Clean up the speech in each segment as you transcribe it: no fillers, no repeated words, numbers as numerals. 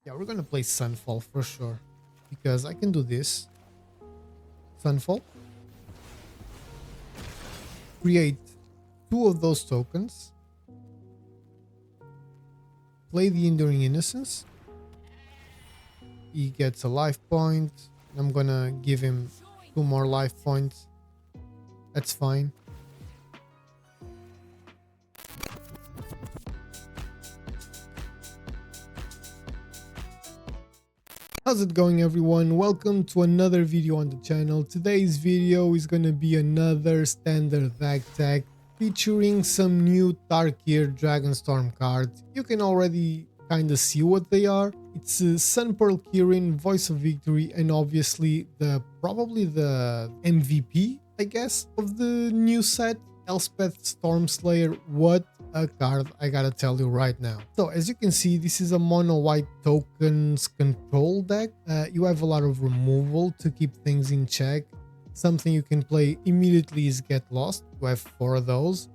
Yeah, we're gonna play Sunfall for sure. Because I can do this. Sunfall. Create 2 of those tokens. Play the Enduring Innocence. He gets a life point. I'm gonna give him 2 more life points. That's fine. How's it going, everyone? Welcome to another video on the channel. Today's video is gonna be another standard deck featuring some new Tarkir Dragonstorm cards. You can already kind of see what they are. It's Sun Pearl Kirin, Voice of Victory, and obviously probably the MVP, I guess, of the new set, Elspeth Stormslayer. What a card, I gotta tell you right now. So as you can see, this is a mono white tokens control deck. You have a lot of removal to keep things in check. Something you can play immediately is Get Lost. You have 4 of those.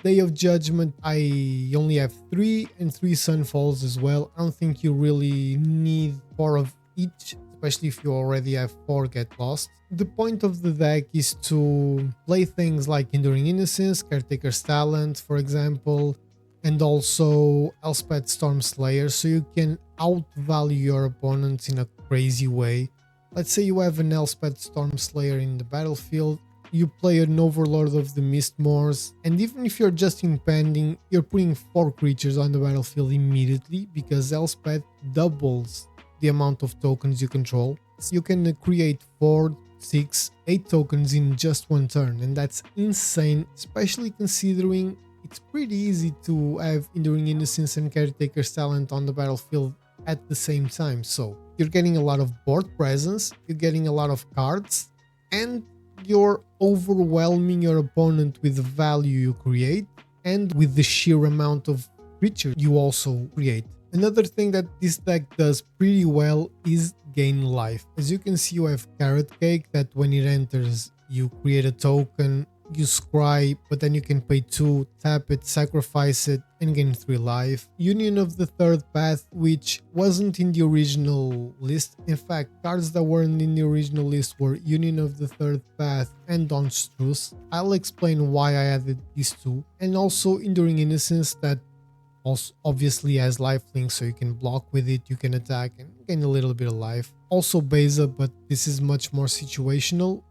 Day of Judgment, I only have 3, and 3 Sunfalls as well. I don't think you really need 4 of each, especially if you already have 4 Get Lost. The point of the deck is to play things like Enduring Innocence, Caretaker's Talent, for example, and also Elspeth Stormslayer, so you can outvalue your opponents in a crazy way. Let's say you have an Elspeth Stormslayer in the battlefield, you play an Overlord of the Mistmoors, and even if you're just impending, you're putting 4 creatures on the battlefield immediately because Elspeth doubles the amount of tokens you control. So you can create 4, 6, 8 tokens in just 1 turn, and that's insane, especially considering it's pretty easy to have Enduring Innocence and Caretaker's Talent on the battlefield at the same time. So you're getting a lot of board presence, you're getting a lot of cards, and you're overwhelming your opponent with the value you create and with the sheer amount of creatures you also create. Another thing that this deck does pretty well is gain life. As you can see, you have Carrot Cake that when it enters, you create a token, you scry, but then you can pay 2, tap it, sacrifice it, and gain 3 life. Union of the Third Path, which wasn't in the original list. In fact, cards that weren't in the original list were Union of the Third Path and Dawn's Truce. I'll explain why I added these 2. And also Enduring Innocence, that also obviously has lifelink, so you can block with it, you can attack and gain a little bit of life. Also Beza, but this is much more situational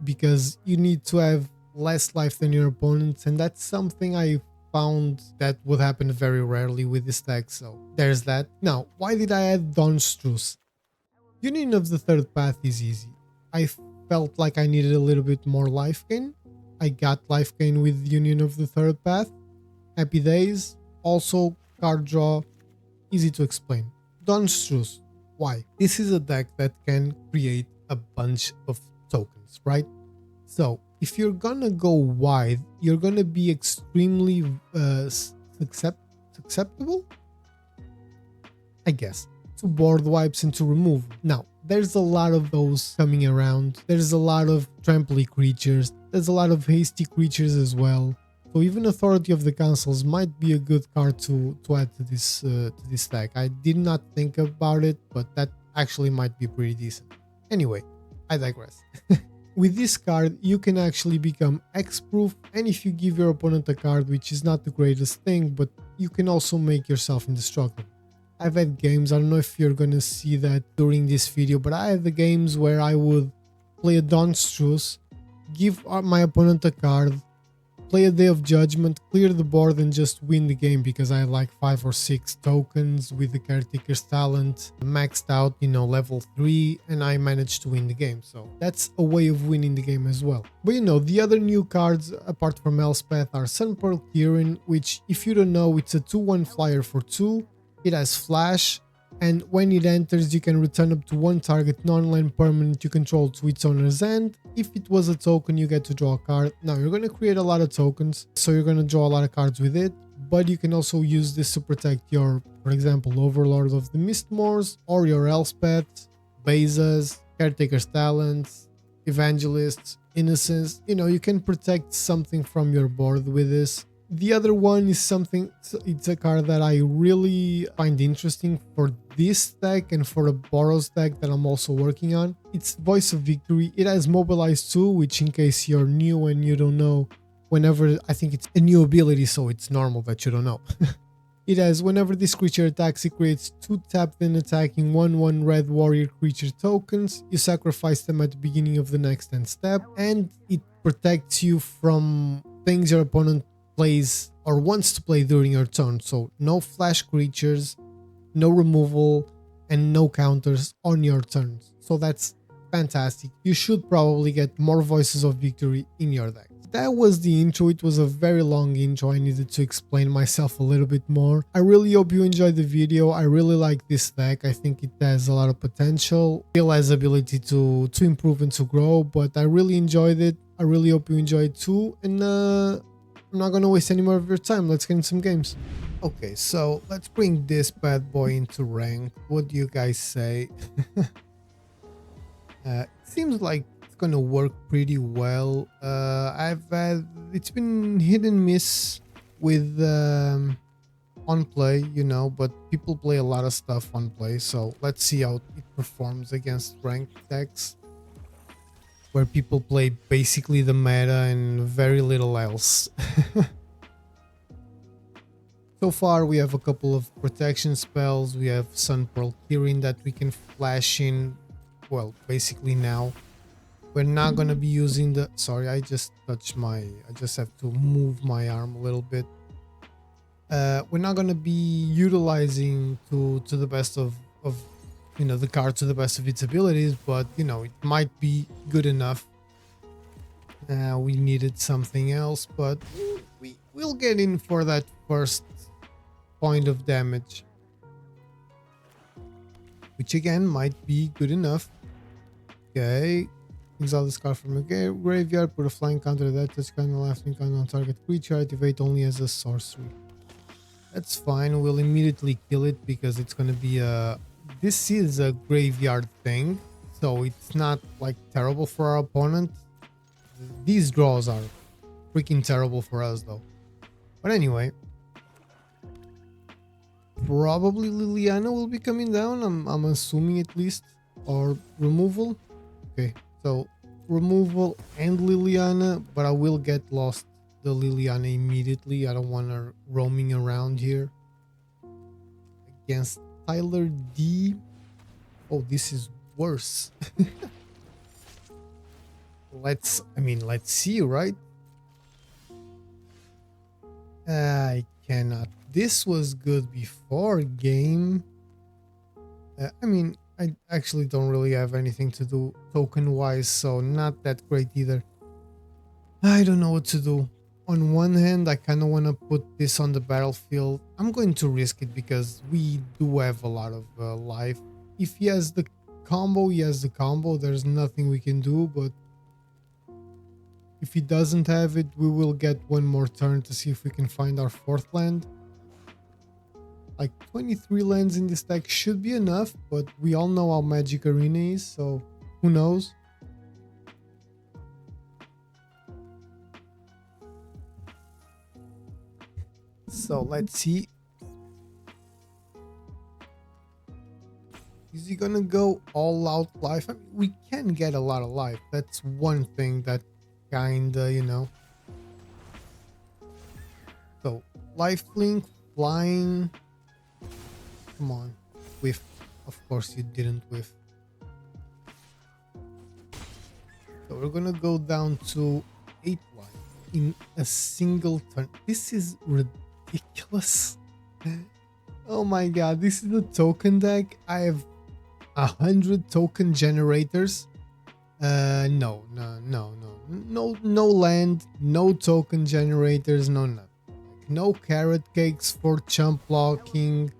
because you need to have less life than your opponents, and that's something I found that would happen very rarely with this deck, so there's that. Now, why did I add Dawn's Truce? Union of the Third Path is easy. I felt like I needed a little bit more life gain. I got life gain with Union of the Third Path. Happy days. Also, card draw, easy to explain. Dawn's Truce, why? This is a deck that can create a bunch of tokens, right? So if you're gonna go wide, you're gonna be extremely susceptible, I guess, to board wipes and to remove. Now, there's a lot of those coming around. There's a lot of tramply creatures. There's a lot of hasty creatures as well. So even Authority of the Councils might be a good card to add to this deck. I did not think about it, but that actually might be pretty decent. Anyway, I digress. With this card, you can actually become X-proof, and if you give your opponent a card, which is not the greatest thing, but you can also make yourself indestructible. I've had games, I don't know if you're gonna see that during this video, but I had the games where I would play a Dawn's Truce, give my opponent a card, play a Day of Judgment, clear the board, and just win the game because I had like 5 or 6 tokens with the Caretaker's Talent maxed out, you know, level 3, and I managed to win the game. So that's a way of winning the game as well. But you know, the other new cards apart from Elspeth are Sun Pearl Kirin, which, if you don't know, it's a 2/1 flyer for 2. It has flash, and when it enters, you can return up to 1 target non-land permanent you control to its owner's end. If it was a token, you get to draw a card. Now, you're going to create a lot of tokens, so you're going to draw a lot of cards with it, but you can also use this to protect your, for example, Overlord of the Mistmoors, or your Elspeth, Bezas, Caretaker's Talents, Evangelists, Innocence. You know, you can protect something from your board with this. The other one is something, it's a card that I really find interesting for this deck and for the Boros deck that I'm also working on. It's Voice of Victory. It has Mobilize too, which in case you're new and you don't know, whenever, I think it's a new ability, so it's normal that you don't know. It has, whenever this creature attacks, it creates 2 tapped and attacking 1/1 red warrior creature tokens. You sacrifice them at the beginning of the next end step, and it protects you from things your opponent plays or wants to play during your turn. So no flash creatures, no removal, and no counters on your turns. So that's fantastic. You should probably get more Voices of Victory in your deck. That was the intro. It was a very long intro. I needed to explain myself a little bit more. I really hope you enjoyed the video. I really like this deck. I think it has a lot of potential. Still has ability to improve and to grow, but I really enjoyed it. I really hope you enjoyed too. And I'm not gonna waste any more of your time. Let's get in some games. Okay, so let's bring this bad boy into rank. What do you guys say? It seems like it's gonna work pretty well. It's been hit and miss with on play, you know, but people play a lot of stuff on play, so let's see how it performs against ranked decks where people play basically the meta and very little else. So far we have a couple of protection spells. We have Sun Pearl Kirin that we can flash in, well, basically now. We're not going to be using the, sorry, I just have to move my arm a little bit. We're not going to be utilizing to the best of you know, the card to the best of its abilities, but you know, it might be good enough. We needed something else, but we'll get in for that first point of damage, which again might be good enough. Okay, exile this card from a graveyard, put a flying counter that touch kind of lasting counter on target creature, activate only as a sorcery. That's fine. We'll immediately kill it because it's gonna be a, this is a graveyard thing, so it's not like terrible for our opponent. These draws are freaking terrible for us though. But anyway, probably Liliana will be coming down, I'm assuming, at least, or removal. Okay, so removal and Liliana, but I will get lost the Liliana immediately. I don't want her roaming around here. Against Tyler D. Oh, this is worse. Let's see, right? I cannot. This was good before game. I actually don't really have anything to do token wise, so not that great either. I don't know what to do. On one hand, I kind of want to put this on the battlefield. I'm going to risk it because we do have a lot of life. If he has the combo, he has the combo. There's nothing we can do, but if he doesn't have it, we will get one more turn to see if we can find our 4th land. Like 23 lands in this deck should be enough, but we all know how Magic Arena is, so who knows? So let's see. Is he gonna go all out life? I mean, we can get a lot of life. That's one thing that kinda, you know. So lifelink, flying. Come on, whiff. Of course you didn't whiff. So we're gonna go down to 8 life in a single turn. This is ridiculous. Oh my god, this is the token deck. I have 100 token generators. No land, no token generators, no nothing. Like, no carrot cakes for chump blocking.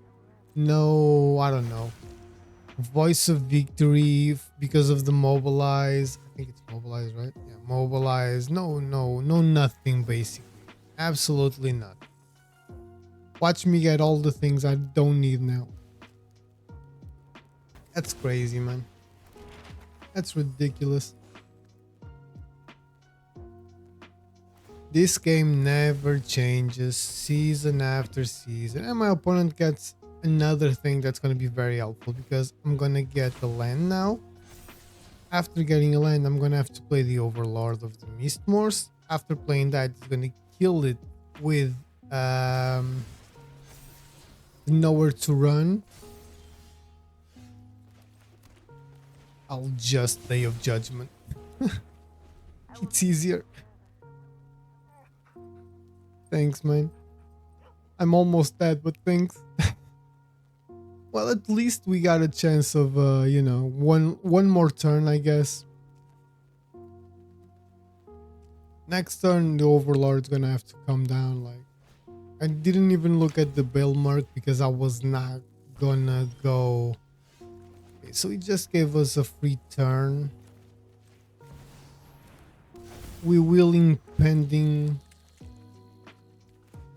No, I don't know. Voice of Victory because of the mobilize. I think it's mobilize, right? Yeah, mobilize. No, nothing basically. Absolutely nothing. Watch me get all the things I don't need now. That's crazy, man. That's ridiculous. This game never changes season after season, and my opponent gets another thing that's going to be very helpful because I'm going to get the land now. After getting a land, I'm going to have to play the Overlord of the Mistmoors. After playing that, it's going to kill it with nowhere to run. I'll just Day of Judgment. It's easier. Thanks, man. I'm almost dead, but thanks. Well, at least we got a chance of, you know, one more turn, I guess. Next turn, the Overlord's gonna have to come down. Like, I didn't even look at the bale mark because I was not gonna go. Okay, so he just gave us a free turn. We will impending.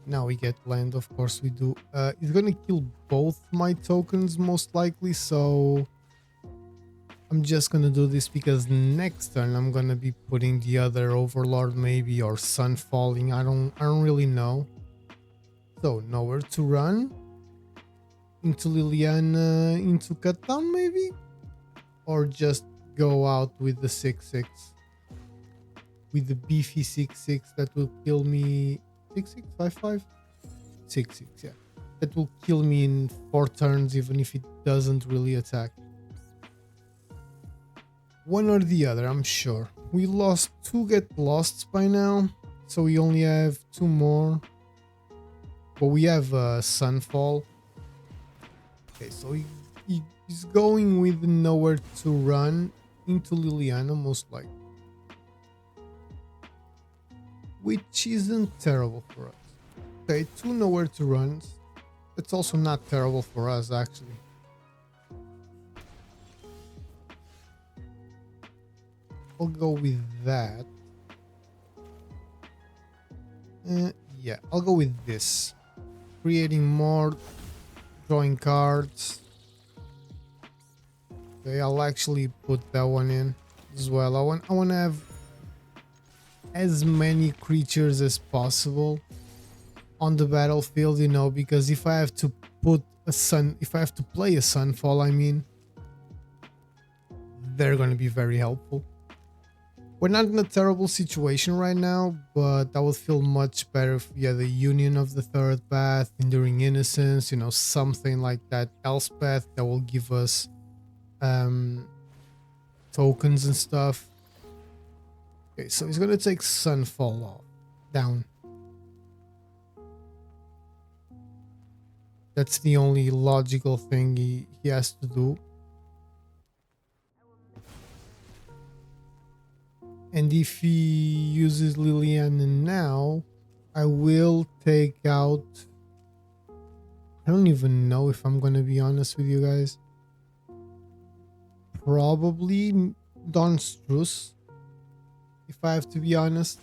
Now we get land, of course we do. He's gonna kill both my tokens most likely, so I'm just gonna do this because next turn I'm gonna be putting the other Overlord maybe, or Sun Falling. I don't really know. So nowhere to run. Into Liliana, into Catan maybe? Or just go out with the 6-6. With the beefy 6-6 that will kill me. 6-6, 5-5? 6-6, yeah. That will kill me in 4 turns even if it doesn't really attack. One or the other, I'm sure. We lost 2 get losts by now, so we only have 2 more. But we have Sunfall. Okay, so he's going with nowhere to run into Liliana most likely. Which isn't terrible for us. Okay, 2 nowhere to runs. It's also not terrible for us actually. I'll go with that. Yeah, I'll go with this. Creating more, drawing cards. Okay, I'll actually put that one in as well. I want to have as many creatures as possible on the battlefield, you know, because if I have to put a if I have to play a Sunfall, I mean, they're going to be very helpful. We're not in a terrible situation right now, but that would feel much better if we had the Union of the Third Path, Enduring Innocence, you know, something like that. Elspeth that will give us tokens and stuff. Okay, so he's gonna take Sunfall off, down. That's the only logical thing he has to do. And if he uses Liliana now, I will take out... I don't even know if I'm gonna be honest with you guys. Probably Don Struss, if I have to be honest.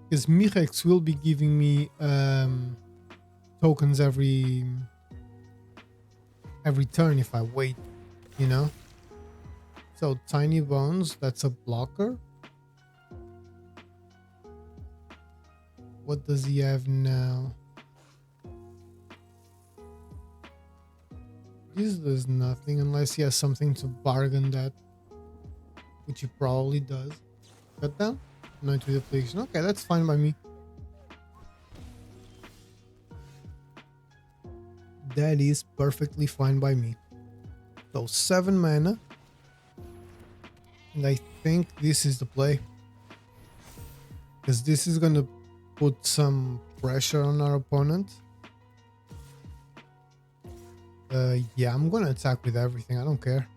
Because Mirex will be giving me tokens every turn if I wait, you know? So Tiny Bones, that's a blocker. What does he have now? This does nothing unless he has something to bargain that, which he probably does. Cut down? Night with Affliction. Okay, that's fine by me. That is perfectly fine by me. So 7 mana. And I think this is the play. Because this is going to put some pressure on our opponent. Yeah, I'm going to attack with everything. I don't care.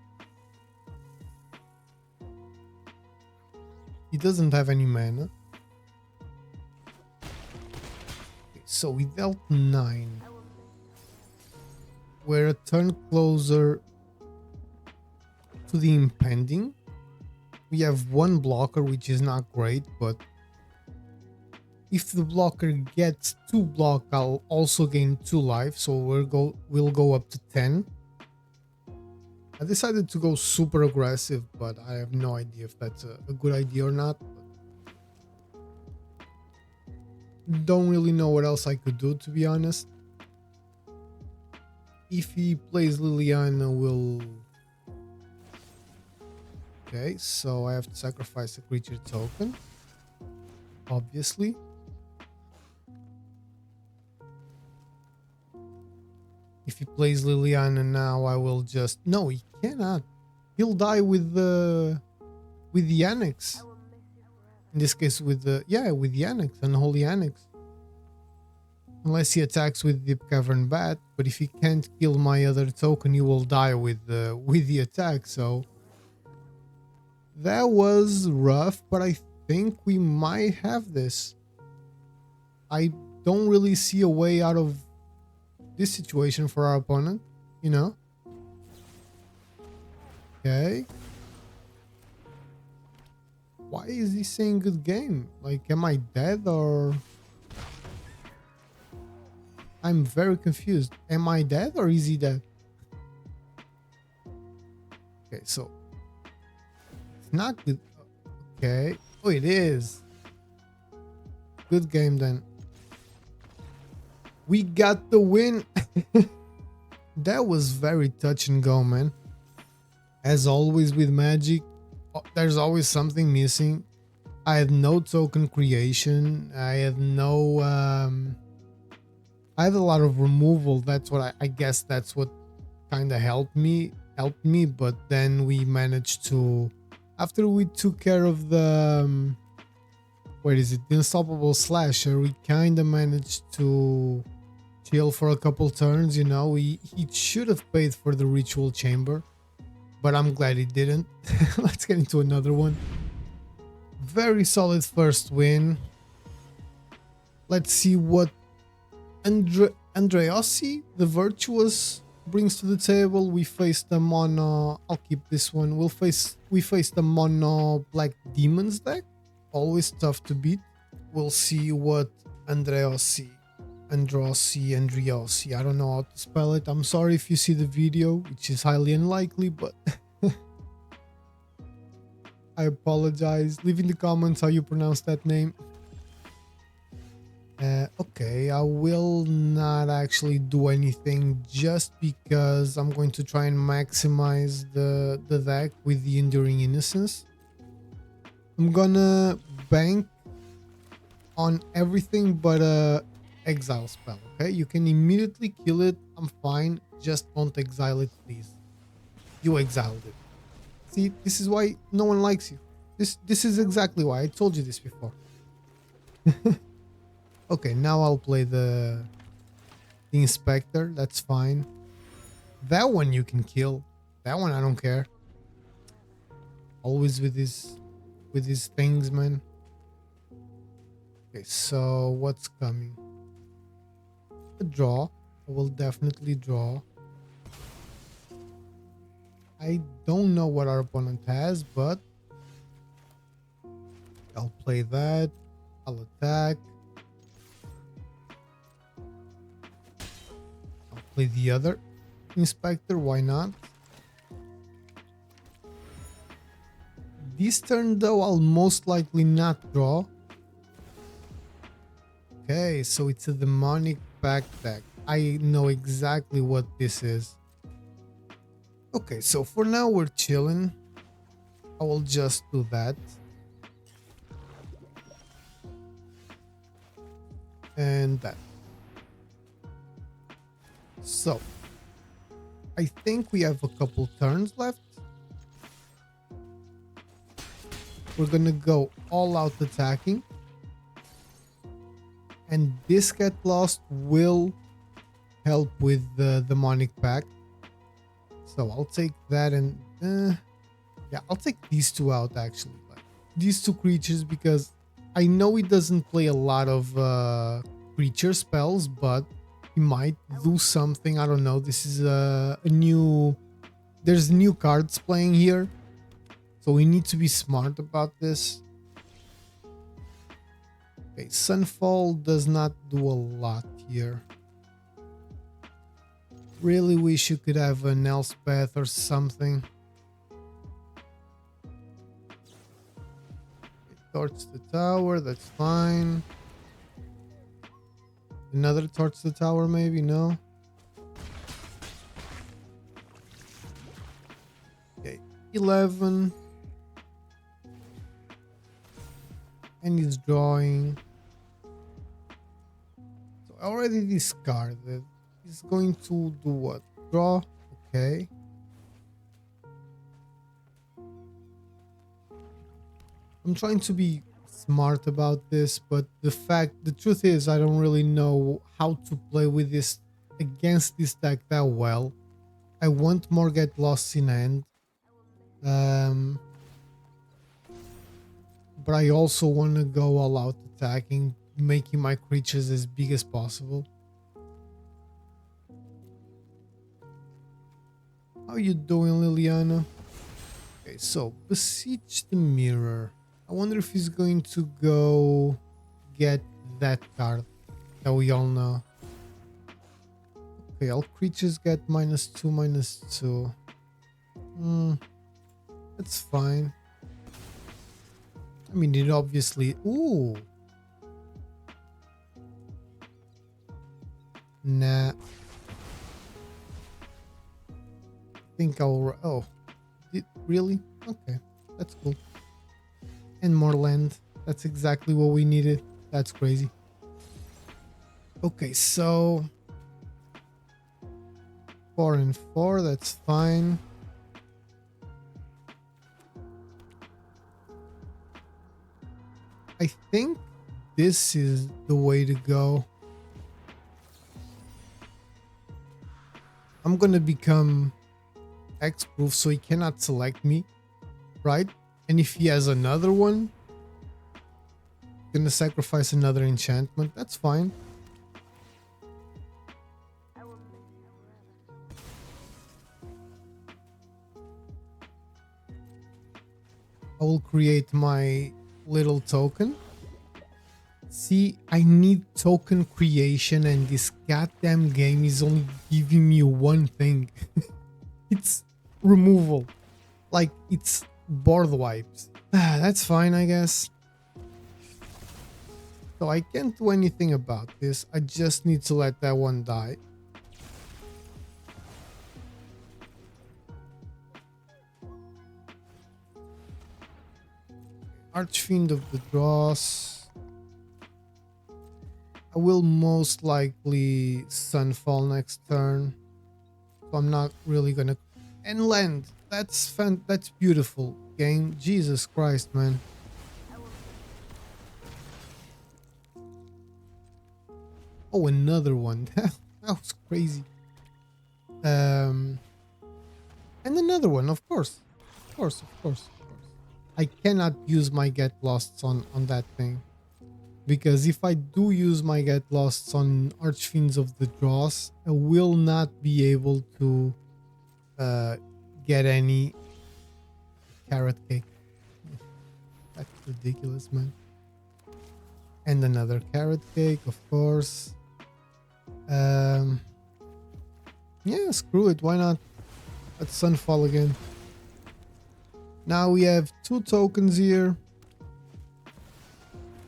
He doesn't have any mana. Okay, so we dealt 9. We're a turn closer to the impending. We have 1 blocker, which is not great, but if the blocker gets 2 block, I'll also gain 2 life, so we'll go up to 10. I decided to go super aggressive, but I have no idea if that's a good idea or not. Don't really know what else I could do, to be honest. If he plays Liliana, will... Okay, so I have to sacrifice a creature token, obviously. If he plays Liliana now, I will just... No, he cannot. He'll die with the Annex. In this case, with the... Yeah, with the Annex, Unholy Annex. Unless he attacks with the Cavern Bat, but if he can't kill my other token, he will die with the attack, so... That was rough, but I think we might have this. I don't really see a way out of this situation for our opponent, you know? Okay. Why is he saying good game? Like, am I dead or... I'm very confused. Am I dead or is he dead? Okay, so... It's not good. Okay. Oh, it is. Good game then. We got the win. That was very touch and go, man. As always with Magic, there's always something missing. I had no token creation. I had no... I had a lot of removal. That's what I guess that's what kind of helped me. But then we managed to... After we took care of the... what is it? The Unstoppable Slasher, we kind of managed to chill for a couple turns, you know. He should have paid for the Ritual Chamber, but I'm glad he didn't. Let's get into another one. Very solid first win. Let's see what Andreossi, the Virtuous, brings to the table. We face the mono... I'll keep this one. We face the mono Black Demons deck. Always tough to beat. We'll see what Andreossi, I don't know how to spell it. I'm sorry if you see the video, which is highly unlikely, but I apologize. Leave in the comments how you pronounce that name. Okay, I will not actually do anything just because I'm going to try and maximize the deck with the Enduring Innocence. I'm gonna bank on everything but exile spell, okay? You can immediately kill it, I'm fine, just don't exile it, please. You exiled it. See, this is why no one likes you. This is exactly why. I told you this before. Okay, now I'll play the Inspector, that's fine. That one you can kill. That one I don't care. Always with these things, man. Okay, so what's coming? A draw. I will definitely draw. I don't know what our opponent has, but I'll play that. I'll attack. I'll play the other Inspector, why not? This turn though, I'll most likely not draw. Okay, so it's a Demonic Pact deck. I know exactly what this is. Okay, so for now we're chilling. I will just do that. And that. So, I think we have a couple turns left. We're gonna go all out attacking. And this Get Lost will help with the Demonic Pact. So I'll take that and... yeah, I'll take these two out actually. Like, these two creatures, because I know he doesn't play a lot of creature spells, but he might do something. I don't know. This is a new... There's new cards playing here. So we need to be smart about this. Okay, Sunfall does not do a lot here. Really wish you could have an Elspeth or something. Okay, torch the tower, that's fine. Another torch the tower, maybe? No. Okay, 11. And he's drawing. So I already discarded. He's going to do what? Draw. Okay. I'm trying to be smart about this, but the truth is I don't really know how to play with this against this deck that well. I want more get lost in hand. But I also want to go all out attacking, making my creatures as big as possible. How you doing, Liliana? Okay, so Beseech the Mirror. I wonder if he's going to go get that card that we all know. Okay, all creatures get -2, -2. That's fine. I mean, it obviously... Ooh. Nah. I think I'll... Oh. Really? Okay. That's cool. And more land. That's exactly what we needed. That's crazy. Okay, so... 4 and 4. That's fine. I think this is the way to go. I'm gonna become X-proof so he cannot select me, right? And if he has another one, gonna sacrifice another enchantment. That's fine. I will create my little token. See, I need token creation and this goddamn game is only giving me one thing. It's removal. Like, it's board wipes. That's fine, I guess. So I can't do anything about this. I just need to let that one die. Archfiend of the Dross. I will most likely Sunfall next turn. So I'm not really gonna... And land. That's beautiful, game. Jesus Christ, man. Oh, another one. That was crazy. And another one, of course. Of course. I cannot use my get losts on that thing. Because if I do use my get losts on Archfiends of the Dross, I will not be able to get any carrot cake. That's ridiculous, man. And another carrot cake, of course. Yeah, screw it. Why not? Let's Sunfall again. Now we have 2 tokens here.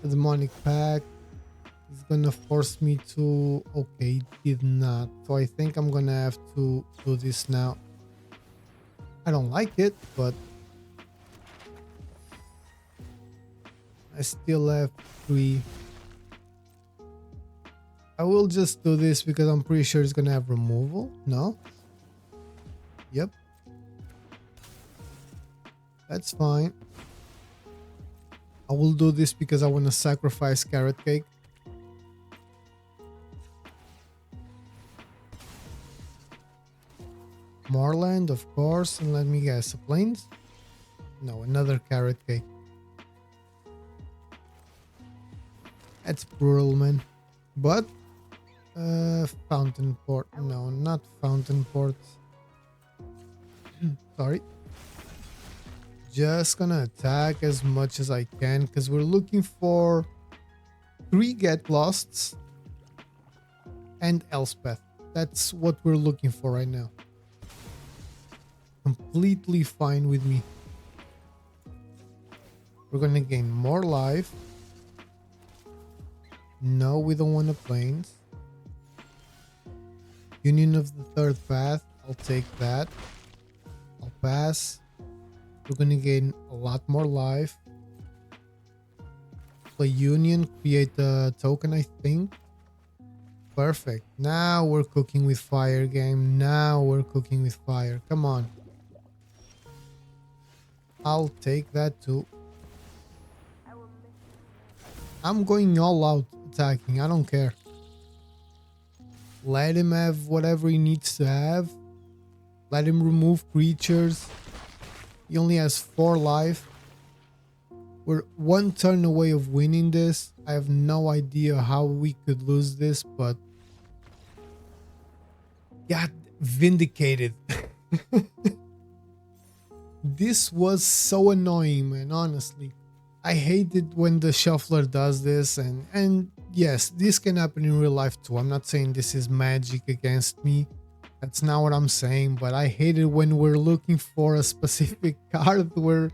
The Demonic Pact is gonna force me to... Okay, did not. So I think I'm gonna have to do this now. I don't like it, but I still have 3. I will just do this because I'm pretty sure it's gonna have removal. No? Yep. That's fine. I will do this because I want to sacrifice carrot cake. More land, of course, and let me guess, the plains? No, another carrot cake. That's brutal, man. But Fountain Port. No, not Fountain Port. Sorry. Just gonna attack as much as I can because we're looking for 3 get losts and Elspeth. That's what we're looking for right now. Completely fine with me. We're gonna gain more life. No, we don't want to plains. Union of the third path. I'll take that. I'll pass. We're gonna gain a lot more life. Play Union, create a token, I think. Perfect. Now we're cooking with fire, game. Now we're cooking with fire. Come on. I'll take that too. I'm going all out attacking. I don't care. Let him have whatever he needs to have. Let him remove creatures. He only has 4 life. We're 1 turn away of winning this. I have no idea how we could lose this, but got vindicated. This was so annoying, man, honestly. I hate it when the shuffler does this, and yes, this can happen in real life too. I'm not saying this is magic against me. That's not what I'm saying, but I hate it when we're looking for a specific card, we're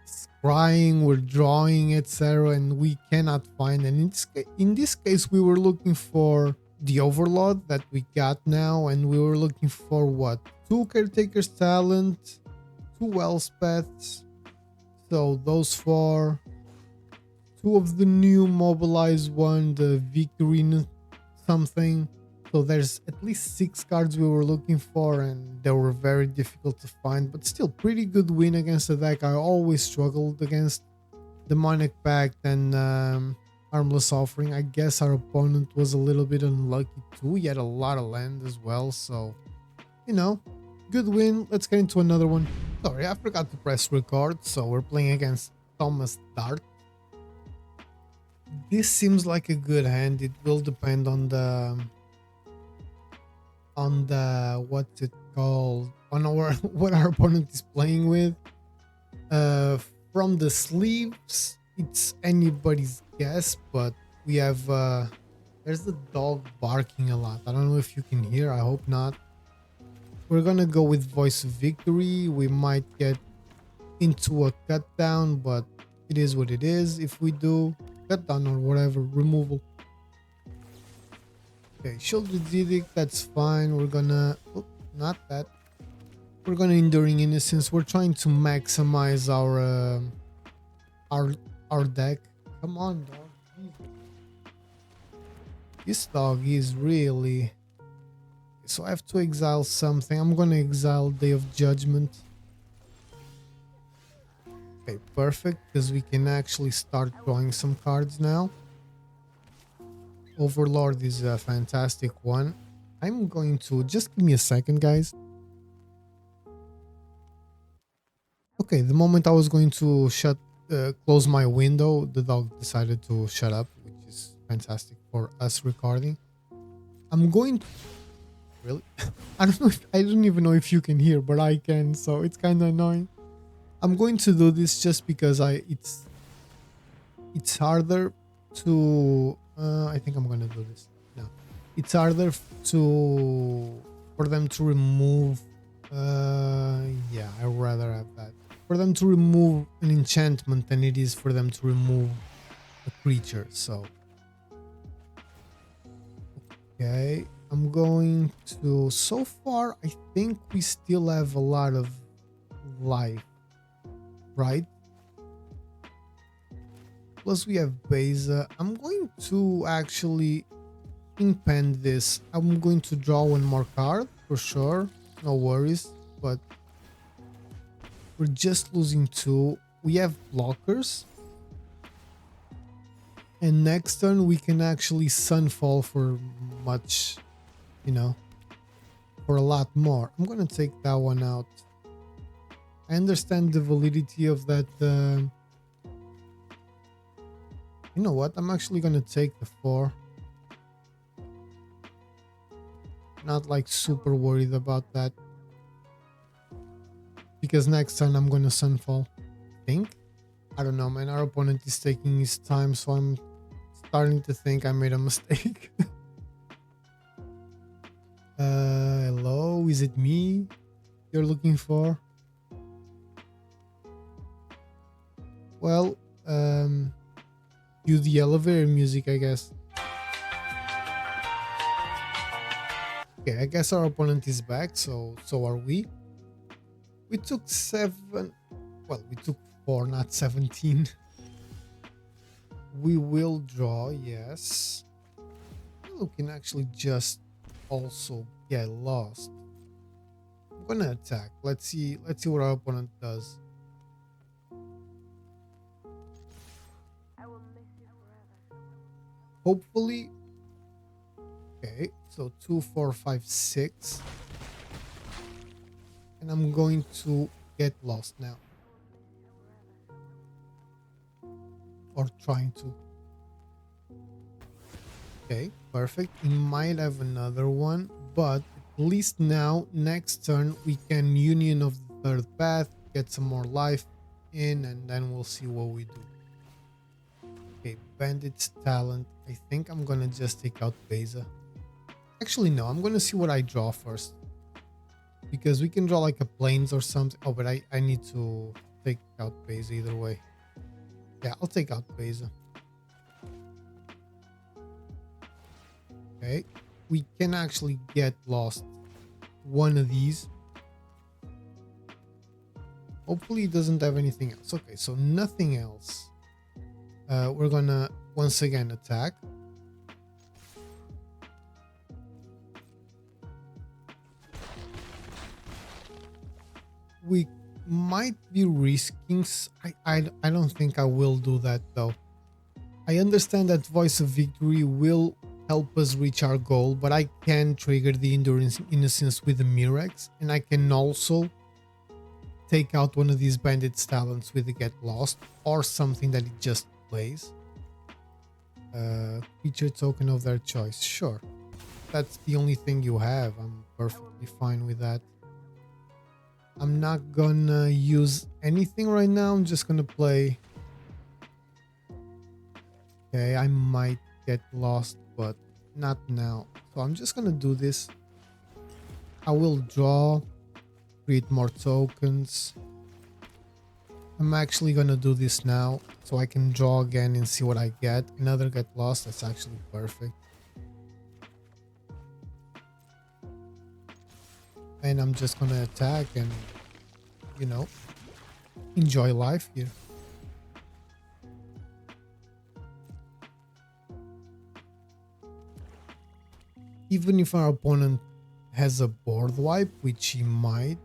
scrying, we're drawing, etc., and we cannot find. And in this case, we were looking for the Overlord that we got now, and we were looking for what? 2 Caretaker's Talent, 2 Elspeths. So those 4, 2 of the new mobilized one, the Victory something. So there's at least 6 cards we were looking for, and they were very difficult to find, but still pretty good win against the deck. I always struggled against Demonic Pact and Armless Offering. I guess our opponent was a little bit unlucky too. He had a lot of land as well, so you know, good win. Let's get into another one. Sorry, I forgot to press record. So we're playing against Thomas Dart. This seems like a good hand. It will depend on the what's it called, on our what our opponent is playing with. From the sleeves, it's anybody's guess, but we have there's the dog barking a lot. I don't know if you can hear, I hope not. We're gonna go with Voice of Victory. We might get into a cut down, but it is what it is. If we do cut down or whatever, removal. Okay, Shielded Edict, that's fine. We're gonna, oh, not that. We're gonna Enduring Innocence. We're trying to maximize our deck. Come on, dog. This dog is really. So I have to exile something. I'm gonna exile Day of Judgment. Okay, perfect, because we can actually start drawing some cards now. Overlord is a fantastic one. I'm going to just give me a second, guys. Okay, the moment I was going to close my window, the dog decided to shut up, which is fantastic for us recording. I'm going to really I don't even know if you can hear, but I can, so it's kind of annoying. I'm going to do this just because it's harder to I think I'm gonna do this. No, it's harder for them to remove. Yeah, I'd rather have that. For them to remove an enchantment than it is for them to remove a creature. So, okay, I'm going to. So far, I think we still have a lot of life, right? Plus we have Beza. I'm going to actually impend this. I'm going to draw 1 more card for sure. No worries. But we're just losing 2. We have blockers. And next turn we can actually Sunfall for much, you know, for a lot more. I'm going to take that one out. I understand the validity of that. You know what? I'm actually gonna take the 4. Not like super worried about that. Because next turn I'm gonna Sunfall. I think. I don't know, man. Our opponent is taking his time, so I'm starting to think I made a mistake. Hello? Is it me you're looking for? Well, cue the elevator music, I guess. Okay, I guess our opponent is back, so are we. We took 7. Well, we took 4, not 17. We will draw, yes. We can actually just also get lost. I'm gonna attack. Let's see what our opponent does. Hopefully. Okay, so 2, 4, 5, 6. And I'm going to get lost now. Or trying to. Okay, perfect. He might have another one, but at least now, next turn, we can Union of the Third Path, get some more life in, and then we'll see what we do. Okay, Bandit's Talent. I think I'm gonna just take out Beza. Actually, no, I'm gonna see what I draw first. Because we can draw like a Plains or something. Oh, but I need to take out Beza either way. Yeah, I'll take out Beza. Okay, we can actually get lost one of these. Hopefully it doesn't have anything else. Okay, so nothing else. We're gonna once again attack. We might be risking. I don't think I will do that though. I understand that Voice of Victory will help us reach our goal, but I can trigger the Endurance Innocence with the Mirex, and I can also take out one of these Bandit's Talents with the Get Lost or something that it just plays. Feature token of their choice. Sure, that's the only thing you have. I'm perfectly fine with that. I'm not gonna use anything right now. I'm just gonna play. Okay, I might get lost, but not now. So I'm just gonna do this. I will draw, create more tokens. I'm actually gonna do this now so I can draw again and see what I get. Another Get Lost. That's actually perfect. And I'm just gonna attack and, you know, enjoy life here. Even if our opponent has a board wipe, which he might,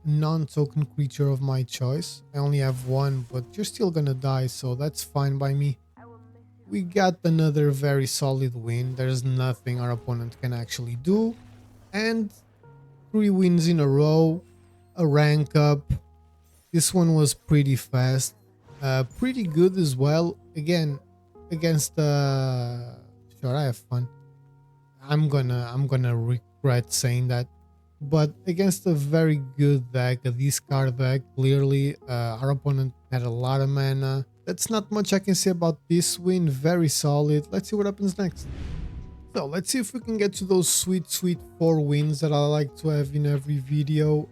non-token creature of my choice. I only have one, but you're still gonna die, so that's fine by me. We got another very solid win. There's nothing our opponent can actually do. And 3 wins in a row, a rank up. This one was pretty fast, pretty good as well. Again, against sure, I have fun. I'm gonna regret saying that, but against a very good deck, a discard deck, clearly our opponent had a lot of mana. That's not much I can say about this win. Very solid. Let's see what happens next. So let's see if we can get to those sweet 4 wins that I like to have in every video.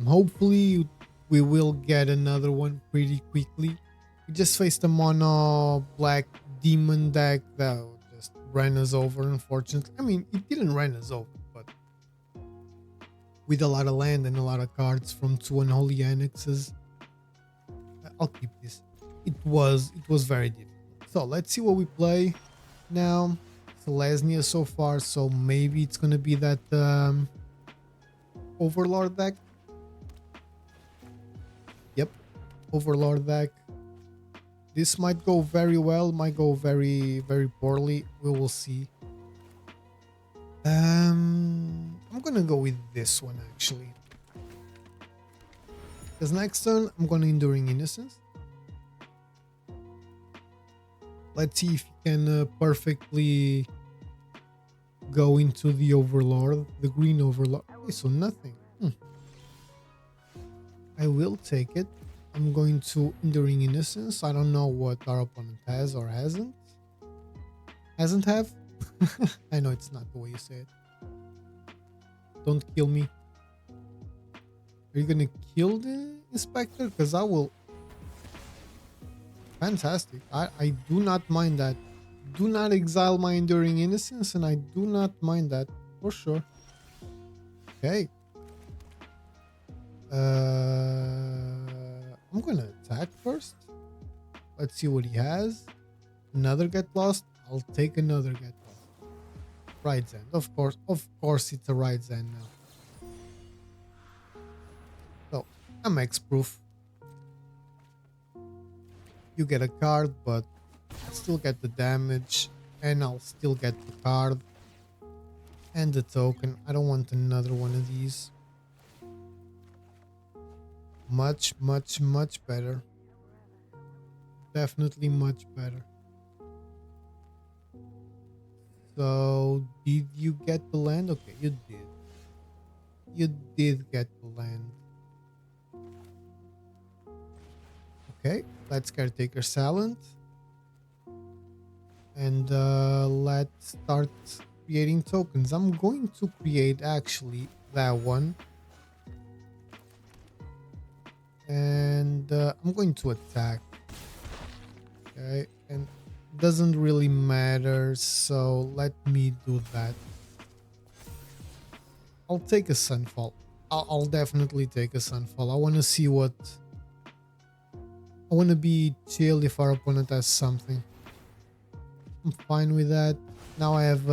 Hopefully we will get another one pretty quickly. We just faced a mono black demon deck that just ran us over, unfortunately. I mean, it didn't run us over, but with a lot of land and a lot of cards from 2 unholy annexes. I'll keep this. It was very difficult. So let's see what we play now. Selesnya so far, so maybe it's gonna be that Overlord deck. Yep, Overlord deck. This might go very well, might go very poorly. We will see. I'm gonna go with this one actually, because next turn I'm gonna Enduring Innocence. Let's see if you can perfectly go into the Overlord, the green Overlord. Okay, so nothing. I will take it. I'm going to Enduring Innocence. I don't know what our opponent has or hasn't. Hasn't have? I know it's not the way you say it. Don't kill me. Are you gonna kill the Inspector? Because I will. Fantastic. I do not mind that. Do not exile my Enduring Innocence, and I do not mind that for sure. Okay. I'm gonna attack first. Let's see what he has. Another get lost. I'll take another get lost. Right Zen. Of course it's a right Zen now. So I'm X-proof. You get a card, but I still get the damage, and I'll still get the card and the token. I don't want another one of these. Much better. Definitely much better. So did you get the land? Okay, you did. You did get the land. Okay, let's caretaker silent. And let's start creating tokens. I'm going to create actually that one. And I'm going to attack. Okay, and doesn't really matter, so let me do that. I'll take a sunfall. I'll definitely take a sunfall. I want to see what... I want to be chill if our opponent has something. I'm fine with that. Now I have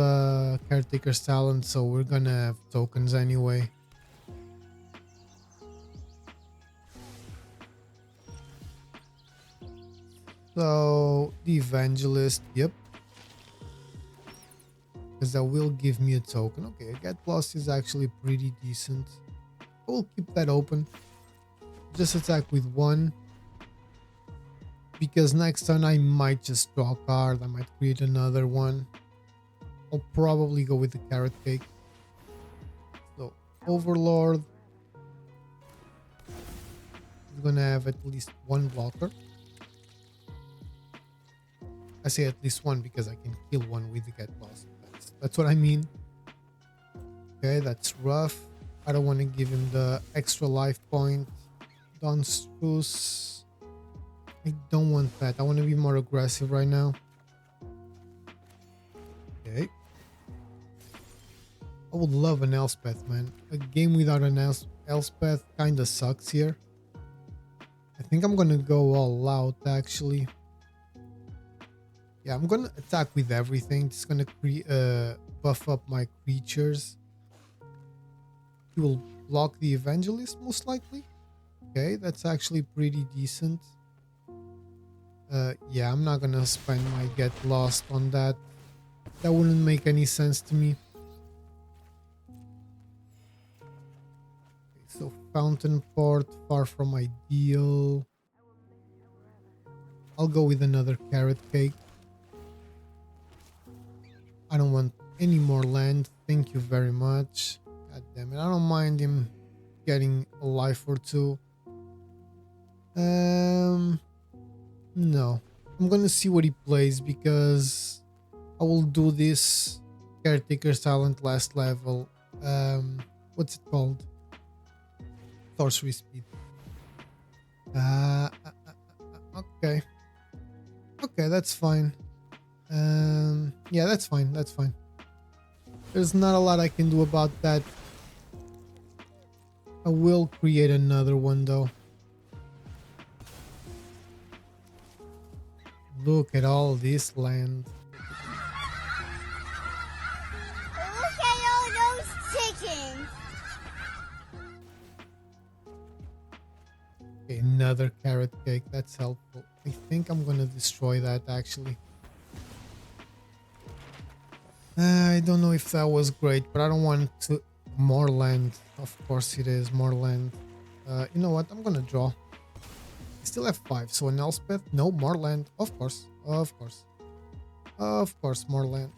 caretaker's talent, so we're gonna have tokens anyway. So the evangelist, yep, because that will give me a token. Okay, get lost is actually pretty decent. I will keep that open. Just attack with one, because next turn I might just draw a card. I might create another one. I'll probably go with the carrot cake. So Overlord is gonna have at least one blocker. I say at least one because I can kill one with the get lost. That's what I mean. Okay, that's rough. I don't want to give him the extra life point. Don Struce. I don't want that. I want to be more aggressive right now. Okay. I would love an Elspeth, man. A game without an Elspeth kinda sucks here. I think I'm gonna go all out actually. Yeah, I'm gonna attack with everything. Just gonna buff up my creatures. He will block the evangelist most likely. Okay, that's actually pretty decent. Yeah, I'm not gonna spend my get lost on that. That wouldn't make any sense to me. Okay, so Fountain Port, far from ideal. I'll go with another carrot cake. I don't want any more land. Thank you very much. God damn it. I don't mind him getting a life or two. No. I'm gonna see what he plays because I will do this caretaker's talent last level. What's it called? Sorcery speed. Okay. Okay, that's fine. Yeah, that's fine. That's fine. There's not a lot I can do about that. I will create another one though. Look at all this land. Look at all those chickens. Okay, another carrot cake. That's helpful. I think I'm gonna destroy that actually. I don't know if that was great, but I don't want to... More land. Of course it is. More land. You know what? I'm gonna draw. I still have 5. So an Elspeth? No, more land. Of course. Of course. Of course, more land.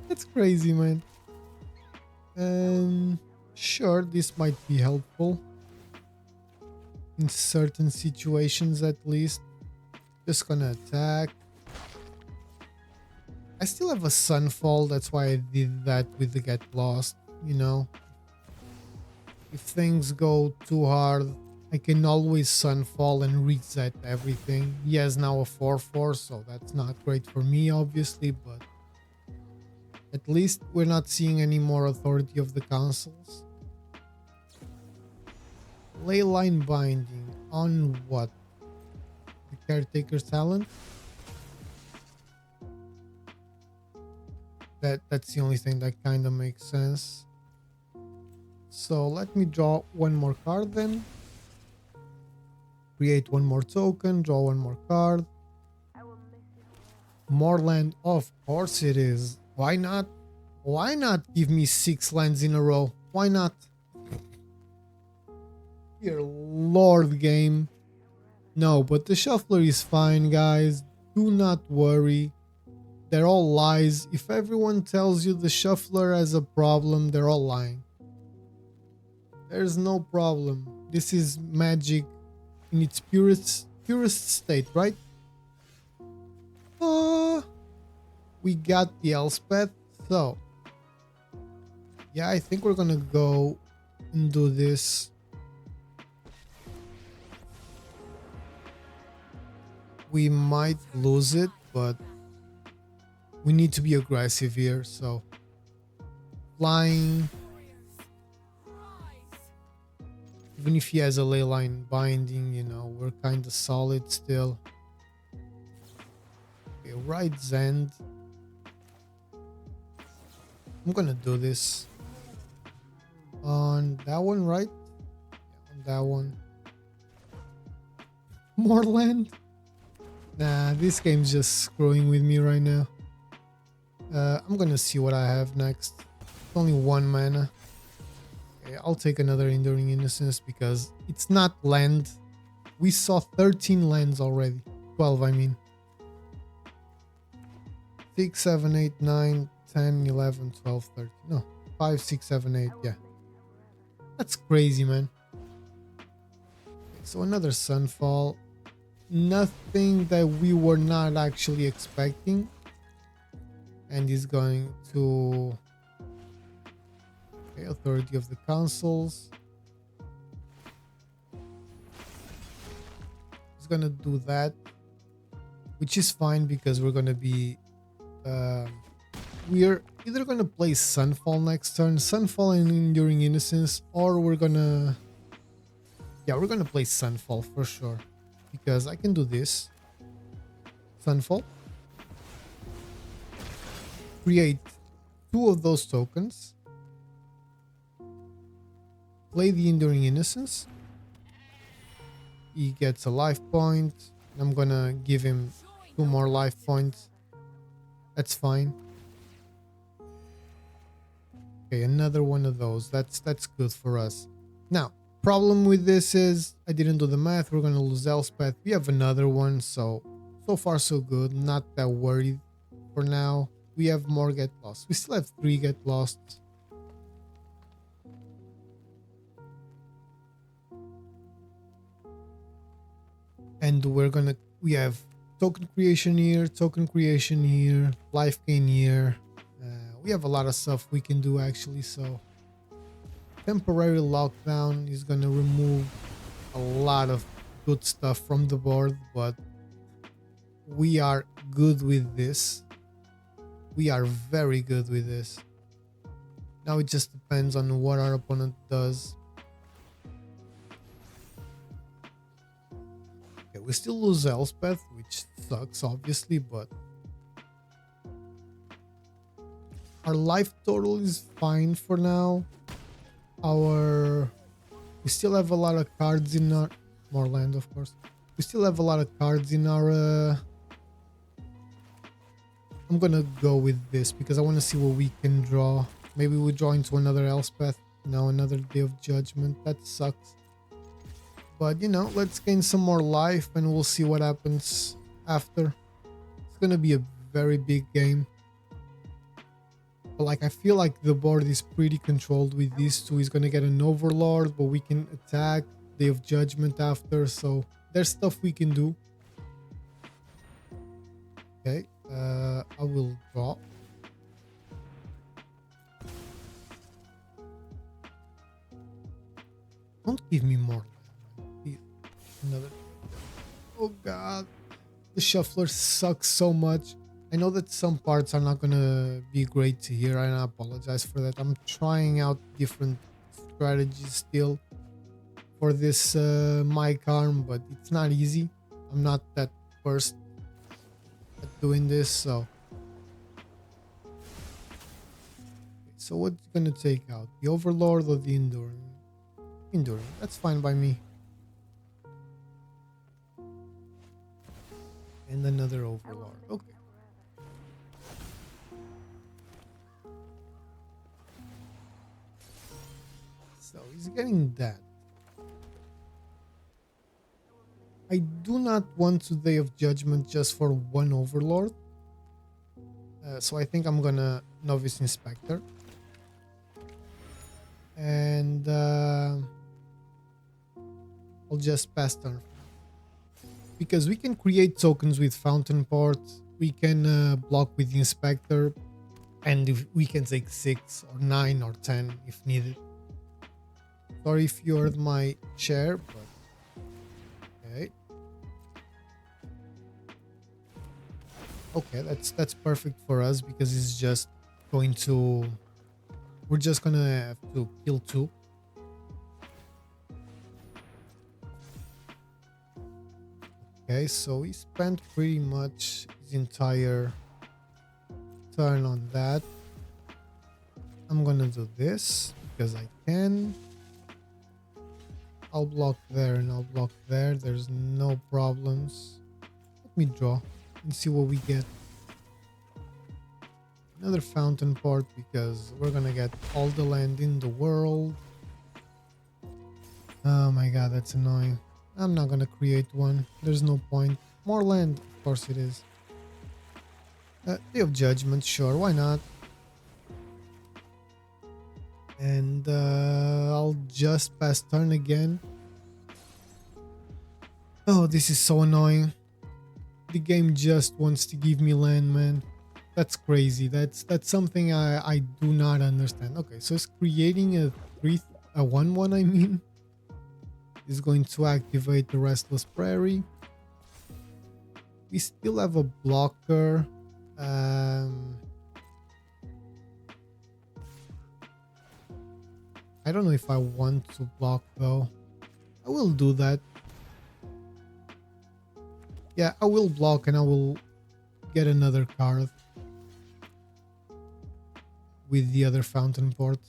That's crazy, man. Sure, this might be helpful. In certain situations at least. Just gonna attack. I still have a Sunfall, that's why I did that with the Get Lost, you know. If things go too hard, I can always Sunfall and reset everything. He has now a 4/4, so that's not great for me, obviously, but At least we're not seeing any more authority of the councils. Leyline binding on what? The caretaker's talent? That's the only thing that kind of makes sense. So let me draw one more card then. Create one more token, draw one more card. More land, of course it is. Why not? Why not give me 6 lands in a row? Why not? Dear Lord game. No, but the shuffler is fine, guys. Do not worry. They're all lies. If everyone tells you the shuffler has a problem, they're all lying. There's no problem. This is magic in its purest state, right? We got the Elspeth, so yeah, I think we're gonna go and do this. We might lose it, but we need to be aggressive here, so flying. Even if he has a leyline binding, you know, we're kind of solid still. Okay, Right's End. I'm gonna do this on that one, right? Yeah, on that one. More land? Nah, this game's just screwing with me right now. I'm gonna see what I have next. Only 1 mana. Okay, I'll take another Enduring Innocence because it's not land. We saw 13 lands already. 12, I mean. 6, 7, 8, 9, 10, 11, 12, 13. No, 5, 6, 7, 8. Yeah. That's crazy, man. Okay, so another Sunfall. Nothing that we were not actually expecting. And he's going to... Okay, Authority of the Councils. He's gonna do that, which is fine because we're gonna be... we're either gonna play Sunfall next turn, Sunfall and Enduring Innocence, or we're gonna... Yeah, we're gonna play Sunfall for sure. Because I can do this. Sunfall. Create 2 of those tokens. Play the Enduring Innocence. He gets a life point. I'm gonna give him 2 more life points. That's fine. Okay, another one of those. That's good for us. Now, problem with this is I didn't do the math. We're gonna lose Elspeth. We have another one, so far so good. Not that worried for now. We have more Get Lost. We still have 3 Get Lost. And we have token creation here, life gain here. We have a lot of stuff we can do actually, so temporary lockdown is gonna remove a lot of good stuff from the board, but we are good with this. We are very good with this. Now it just depends on what our opponent does. Okay, we still lose Elspeth, which sucks obviously, but our life total is fine for now. We still have a lot of cards in our... More land, of course. We still have a lot of cards in our... I'm gonna go with this because I want to see what we can draw. Maybe we draw into another Elspeth. No, another Day of Judgment. That sucks. But, you know, let's gain some more life and we'll see what happens after. It's gonna be a very big game. But, like, I feel like the board is pretty controlled with these 2. He's gonna get an Overlord, but we can attack Day of Judgment after. So, there's stuff we can do. Okay. I will draw. Don't give me more. Another. Oh god. The shuffler sucks so much. I know that some parts are not gonna be great to hear, and I apologize for that. I'm trying out different strategies still for this mic arm, but it's not easy. I'm not that first at doing this, so what's gonna take out, the Overlord or the Enduring? Enduring, that's fine by me. And another Overlord, okay. So he's getting that. I do not want Day of Judgment just for one Overlord. So I think I'm gonna Novice Inspector. And I'll just pass turn. Because we can create tokens with Fountain Port. We can block with the Inspector. And if we can take 6 or 9 or 10 if needed. Sorry if you heard my chair, but okay. Okay, that's perfect for us because it's just going to... We're just gonna have to kill 2. Okay, so he spent pretty much his entire turn on that. I'm gonna do this because I can. I'll block there and I'll block there. There's no problems. Let me draw and see what we get. Another Fountain Port because we're gonna get all the land in the world. Oh my god, that's annoying. I'm not gonna create one. There's no point. More land, of course it is. Day of Judgment, sure, why not? And I'll just pass turn again. Oh, this is so annoying. The game just wants to give me land, man. That's crazy. That's something I do not understand. Okay, so it's creating a 1/1, I mean. Is going to activate the Restless Prairie. We still have a blocker. I don't know if I want to block though. I will do that. Yeah, I will block and I will get another card with the other Fountain Port.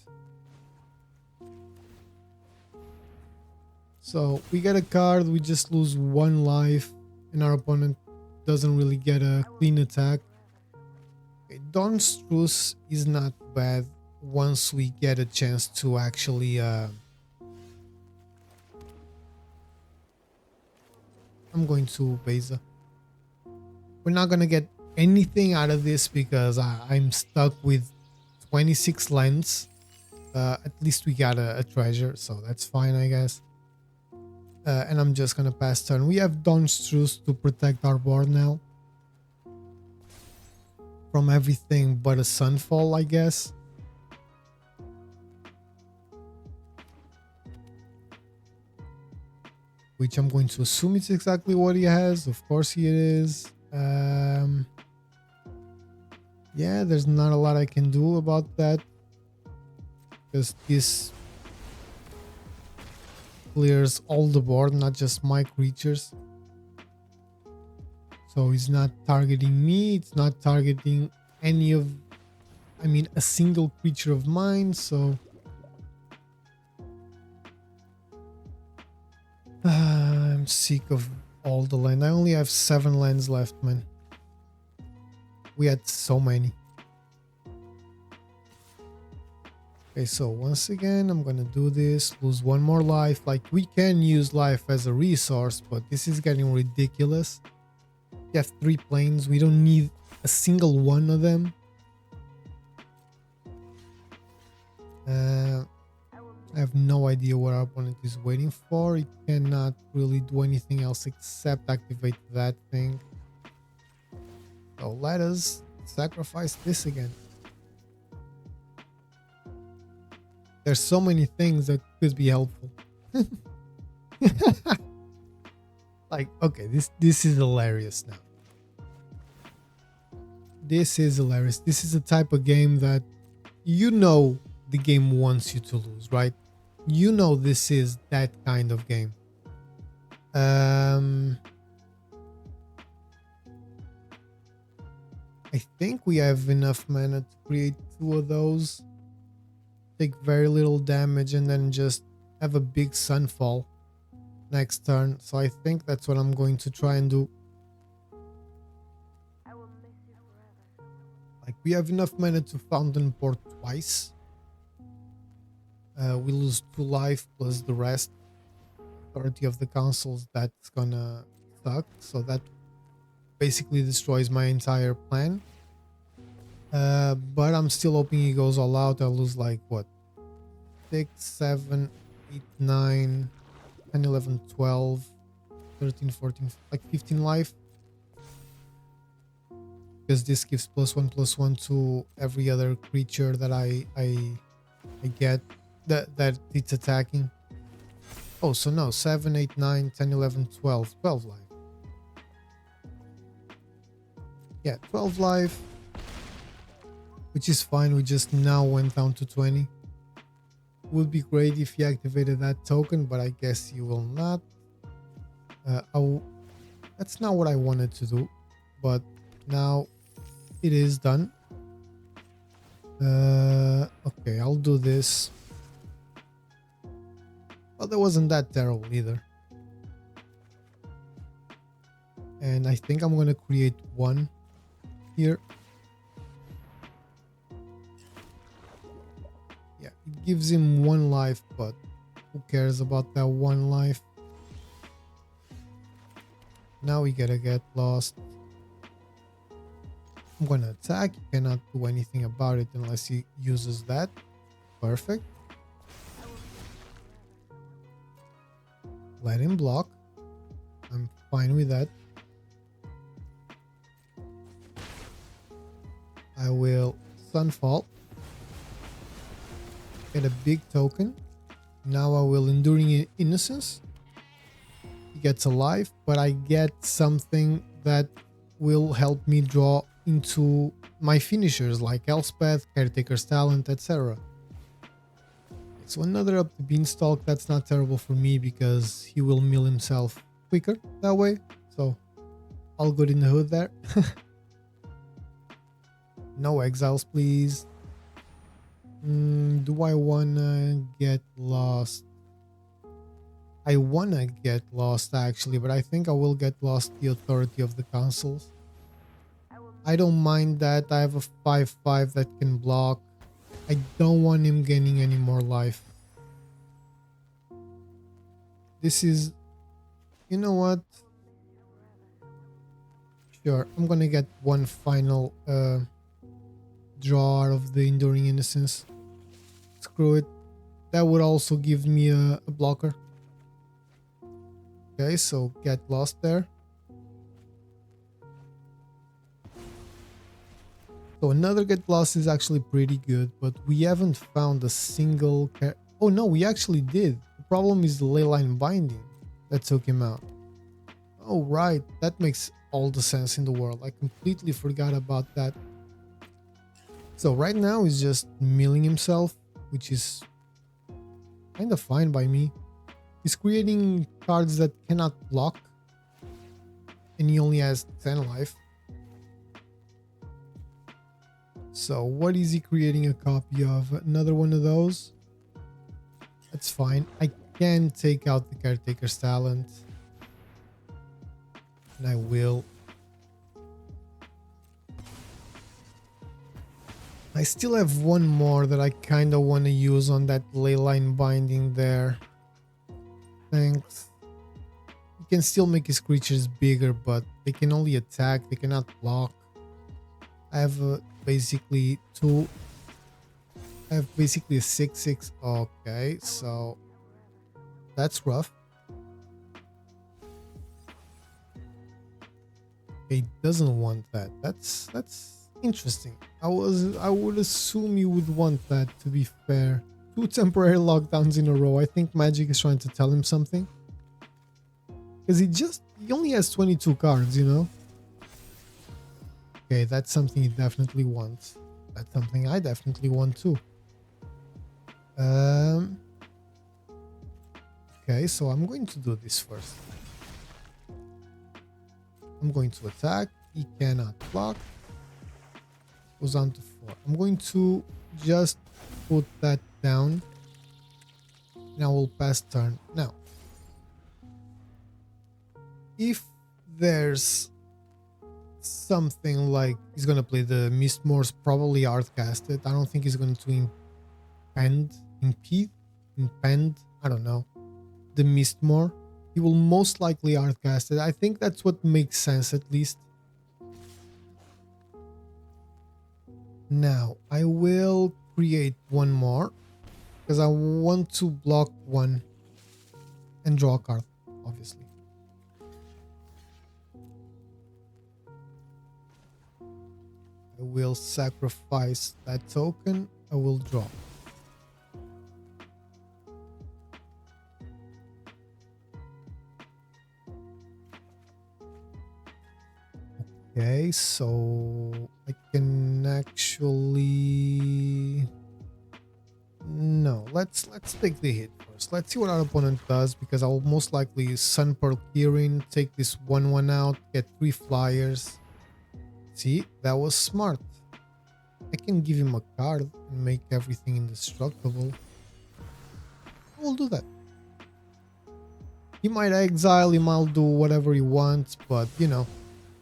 So we get a card, we just lose 1 life, and our opponent doesn't really get a clean attack. Okay, Dawn's Truce is not bad once we get a chance to actually... I'm going to Beza. We're not gonna get anything out of this because I'm stuck with 26 lands. At least we got a treasure, so that's fine, I guess. And I'm just gonna pass turn. We have Dawn's Truce to protect our board now from everything but a Sunfall, I guess. Which I'm going to assume it's exactly what he has. Of course he is. Yeah, there's not a lot I can do about that because this clears all the board, not just my creatures. So he's not targeting me, it's not targeting any of, I mean, a single creature of mine, so I'm sick of all the land. I only have 7 lands left, man. We had so many. Okay, so once again, I'm gonna do this, lose 1 more life. Like, we can use life as a resource, but this is getting ridiculous. We have 3 planes, we don't need a single one of them. I have no idea what our opponent is waiting for. He cannot really do anything else except activate that thing. So let us sacrifice this again. There's so many things that could be helpful. Like, okay, this is hilarious now. This is hilarious. This is a type of game that you know the game wants you to lose, right? You know this is that kind of game. I think we have enough mana to create 2 of those. Take very little damage and then just have a big sunfall next turn. So I think that's what I'm going to try and do. Like, we have enough mana to fountain port twice. We lose 2 life plus the rest. 30 of the councils, that's gonna suck. So that basically destroys my entire plan. But I'm still hoping he goes all out. I'll lose like what? 6, 7, 8, 9, 10, 11, 12, 13, 14, like 15 life. Because this gives +1/+1 to every other creature that I get that it's attacking. Oh, so no, 7, 8, 9, 10, 11, 12. 12 life. Yeah, 12 life. Which is fine, we just now went down to 20. Would be great if he activated that token, but I guess he will not. That's not what I wanted to do, but now it is done. Okay, I'll do this. Well, that wasn't that terrible either. And I think I'm gonna create 1 here. Yeah, it gives him 1 life, but who cares about that 1 life? Now we gotta get lost. I'm gonna attack. He cannot do anything about it unless he uses that. Perfect. Let him block. I'm fine with that. I will Sunfall. Get a big token. Now I will Enduring Innocence. He gets a life, but I get something that will help me draw into my finishers like Elspeth, Caretaker's Talent, etc. So another up the beanstalk. That's not terrible for me because he will mill himself quicker that way. So all good in the hood there. No exiles, please. Do I wanna get lost? I wanna get lost actually, but I think I will get lost the Authority of the Councils. I don't mind that. I have a 5/5 that can block. I don't want him gaining any more life. This is... You know what? Sure, I'm gonna get 1 final draw out of the Enduring Innocence. Screw it. That would also give me a blocker. Okay, so get lost there. So another get lost is actually pretty good, but we haven't found a single... Oh no, we actually did. The problem is the Leyline Binding that took him out. Oh right, that makes all the sense in the world. I completely forgot about that. So right now he's just milling himself, which is kind of fine by me. He's creating cards that cannot block, and he only has 10 life. So what is he creating a copy of? Another one of those? That's fine. I can take out the Caretaker's Talent. And I will. I still have 1 more that I kind of want to use on that Leyline Binding there. Thanks. You can still make his creatures bigger, but they can only attack. They cannot block. I have basically 2. I have basically a 6/6. Okay, so that's rough. He doesn't want that. That's interesting. I would assume you would want that, to be fair. 2 temporary lockdowns in a row. I think Magic is trying to tell him something. Because he only has 22 cards, you know? Okay, that's something he definitely wants. That's something I definitely want too. Okay, so I'm going to do this first. I'm going to attack. He cannot block. Goes on to 4. I'm going to just put that down. Now we'll pass turn. Now, if there's something like he's gonna play the Mistmore's probably art casted. I don't think he's going to impede, I don't know, the Mistmore. He will most likely art cast it. I think that's what makes sense, at least. Now I will create one more because I want to block one and draw a card, obviously. I will sacrifice that token. I will draw. Okay, so I can actually... No, let's take the hit first. Let's see what our opponent does, because I will most likely Sun Pearl Kirin, take this 1/1 out, get 3 flyers. See, that was smart. I can give him a card and make everything indestructible. I will do that. He might exile, he might do whatever he wants, but you know,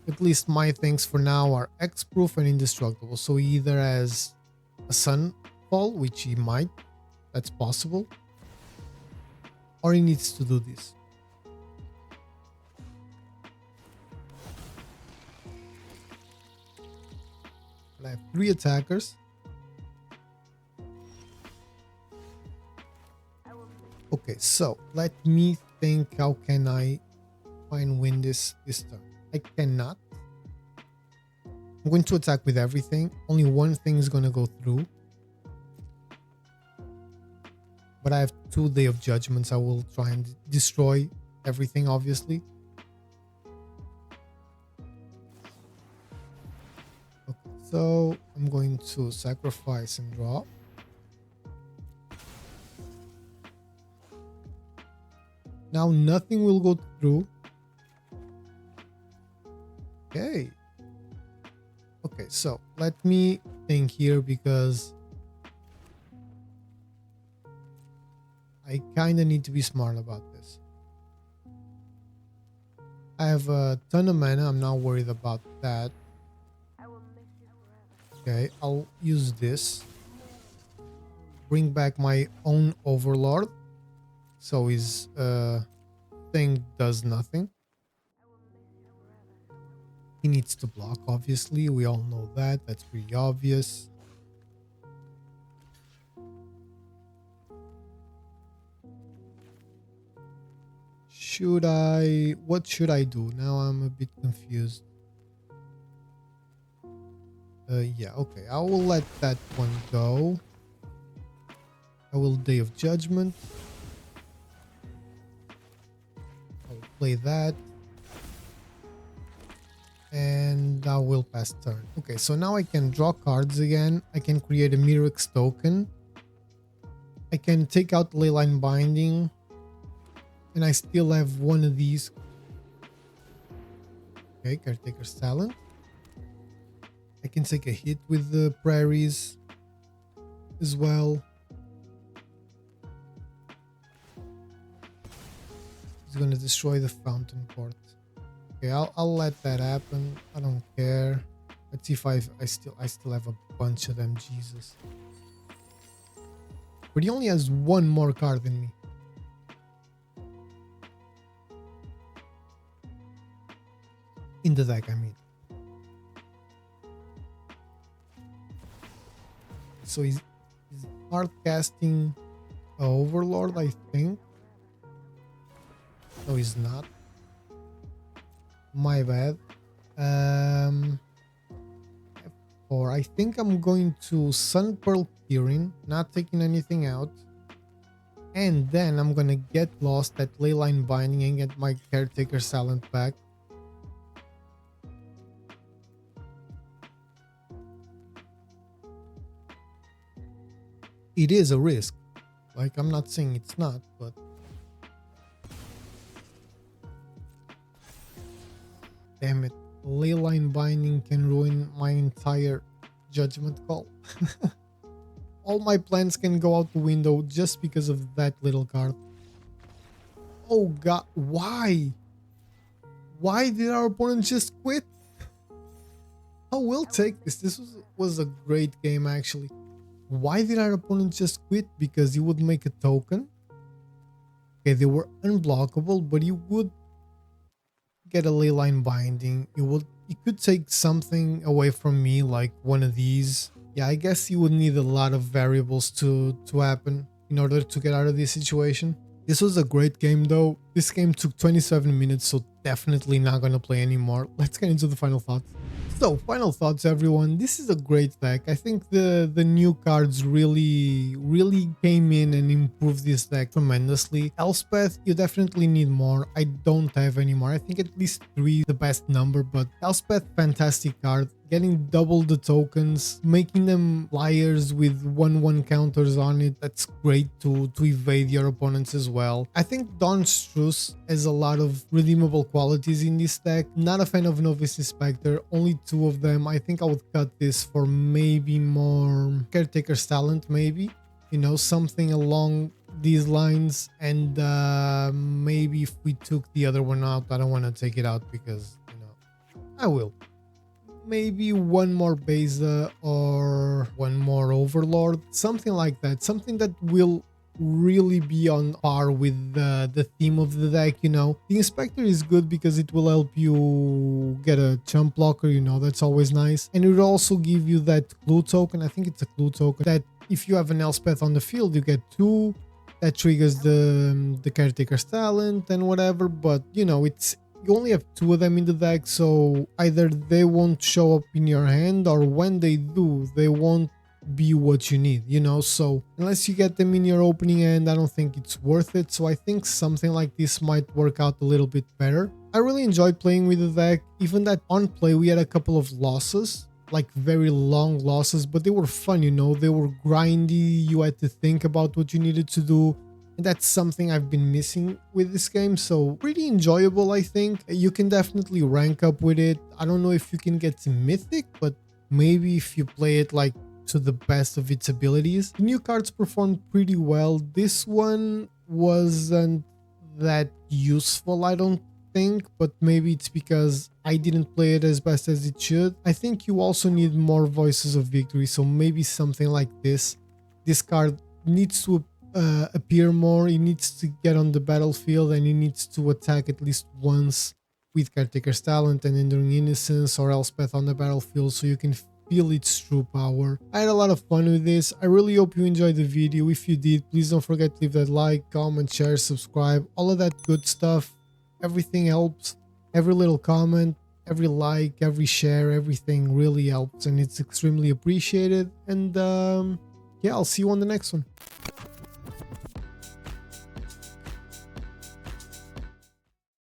at least my things for now are X-proof and indestructible. So he either has a Sunfall, which he might, that's possible, or he needs to do this. I have 3 attackers. Okay, so let me think, how can I try and win this turn? I cannot. I'm going to attack with everything. Only one thing is going to go through. But I have 2 Day of Judgments. I will try and destroy everything, obviously. Okay, so I'm going to sacrifice and draw. Now nothing will go through. Okay. Okay, so let me think here, because I kind of need to be smart about this. I have a ton of mana. I'm not worried about that. Okay, I'll use this. Bring back my own Overlord. So his thing does nothing. He needs to block, obviously. We all know that. That's pretty obvious. What should I do? Now I'm a bit confused. Yeah, okay. I will let that one go. I will Day of Judgment. I'll play that. And I will pass turn. Okay, so now I can draw cards again. I can create a Mirrex token. I can take out Leyline Binding. And I still have one of these. Okay, Caretaker's Talent. I can take a hit with the Prairies as well. He's gonna destroy the Fountain Court. Okay, I'll let that happen. I don't care. Let's see if I still have a bunch of them. Jesus. But he only has 1 more card than me. In the deck, I mean. So he's hard casting Overlord, I think. No, he's not. My bad. Or I think I'm going to Sun Pearl Kirin, not taking anything out. And then I'm gonna get lost at Leyline Binding and get my Caretaker's Talent back. it is a risk. Like, I'm not saying it's not, but damn it, leyline binding can ruin my entire judgment call. All my plans can go out the window just because of that little card. Oh god, why? Why did our opponent just quit? I will take this. This was a great game, actually. Why did our opponent just quit? Because he would make a token. Okay, they were unblockable, but he would get a leyline binding. He could take something away from me, like one of these. Yeah, I guess he would need a lot of variables to happen in order to get out of this situation. This was a great game though. This game took 27 minutes, so definitely not gonna play anymore. Let's get into the final thoughts. So, final thoughts, everyone. This is a great deck. I think the new cards really came in and improved this deck tremendously. Elspeth, you definitely need more. I don't have any more. I think at least 3 is the best number, but Elspeth, fantastic card. Getting double the tokens, making them liars with 1/1 counters on it, that's great to evade your opponents as well. I think Dawn Struce has a lot of redeemable qualities in this deck. Not a fan of Novice Inspector, only 2 of them. I think I would cut this for maybe more Caretaker's Talent, maybe. You know, something along these lines, and maybe if we took the other one out, I don't want to take it out because, you know, I will. Maybe 1 more Beza or 1 more Overlord, something like that, something that will really be on par with the theme of the deck, you know. The Inspector is good because it will help you get a chump blocker, you know, that's always nice, and it will also give you that clue token. I think it's a clue token that if you have an Elspeth on the field, you get 2, that triggers the Caretaker's Talent and whatever, but you know, you only have 2 of them in the deck, so either they won't show up in your hand, or when they do, they won't be what you need, you know. So unless you get them in your opening hand, I don't think it's worth it. So I think something like this might work out a little bit better. I really enjoyed playing with the deck, even that on play we had a couple of losses, like very long losses, but they were fun, you know. They were grindy, you had to think about what you needed to do. And that's something I've been missing with this game, so pretty enjoyable, I think. You can definitely rank up with it. I don't know if you can get to Mythic, but maybe if you play it like to the best of its abilities. The new cards performed pretty well. This one wasn't that useful, I don't think, but maybe it's because I didn't play it as best as it should. I think you also need more Voices of Victory, so maybe something like this. This card needs to appear more, he needs to get on the battlefield, and he needs to attack at least once with Caretaker's Talent and Enduring Innocence or Elspeth on the battlefield, so you can feel its true power. I had a lot of fun with this. I really hope you enjoyed the video. If you did, please don't forget to leave that like, comment, share, subscribe, all of that good stuff. Everything helps. Every little comment, every like, every share, everything really helps, and it's extremely appreciated. And yeah, I'll see you on the next one.